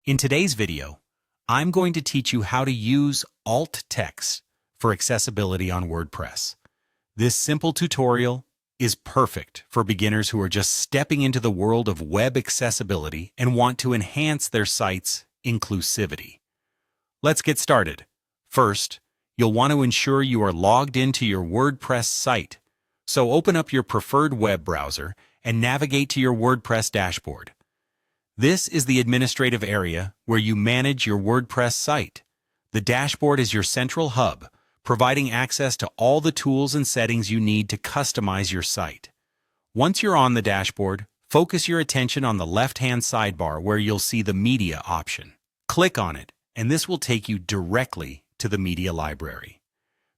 In today's video, I'm going to teach you how to use alt text for accessibility on WordPress. This simple tutorial is perfect for beginners who are just stepping into the world of web accessibility and want to enhance their site's inclusivity. Let's get started. First, you'll want to ensure you are logged into your WordPress site. So open up your preferred web browser and navigate to your WordPress dashboard. This is the administrative area where you manage your WordPress site. The dashboard is your central hub, providing access to all the tools and settings you need to customize your site. Once you're on the dashboard, focus your attention on the left-hand sidebar where you'll see the Media option. Click on it, and this will take you directly to the Media Library.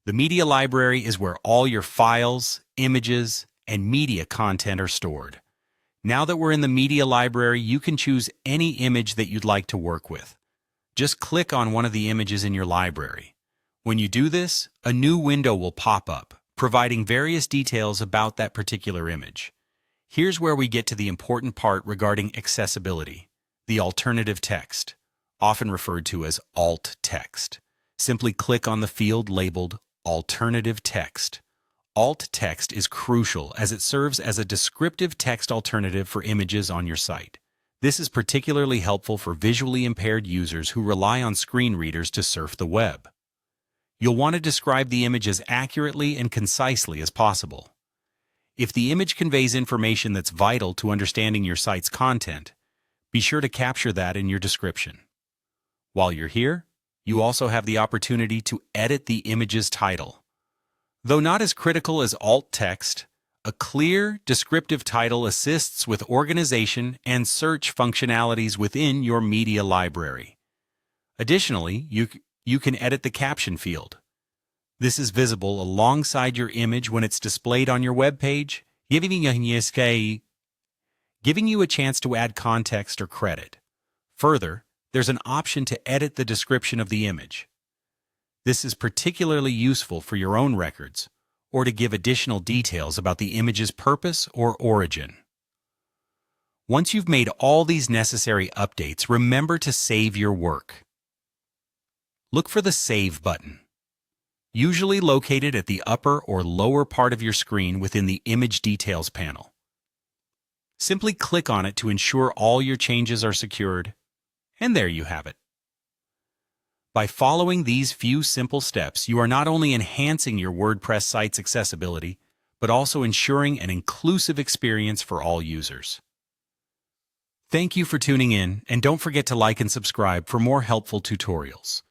The Media Library is where all your files, images, and media content are stored. Now that we're in the Media Library, you can choose any image that you'd like to work with. Just click on one of the images in your library. When you do this, a new window will pop up, providing various details about that particular image. Here's where we get to the important part regarding accessibility: the alternative text, often referred to as alt text. Simply click on the field labeled Alternative Text. Alt text is crucial as it serves as a descriptive text alternative for images on your site. This is particularly helpful for visually impaired users who rely on screen readers to surf the web. You'll want to describe the image as accurately and concisely as possible. If the image conveys information that's vital to understanding your site's content, be sure to capture that in your description. While you're here, you also have the opportunity to edit the image's title. Though not as critical as alt text, a clear, descriptive title assists with organization and search functionalities within your media library. Additionally, you can edit the caption field. This is visible alongside your image when it's displayed on your web page, giving you a chance to add context or credit. Further, there's an option to edit the description of the image. This is particularly useful for your own records, or to give additional details about the image's purpose or origin. Once you've made all these necessary updates, remember to save your work. Look for the Save button, usually located at the upper or lower part of your screen within the Image Details panel. Simply click on it to ensure all your changes are secured, and there you have it. By following these few simple steps, you are not only enhancing your WordPress site's accessibility, but also ensuring an inclusive experience for all users. Thank you for tuning in, and don't forget to like and subscribe for more helpful tutorials.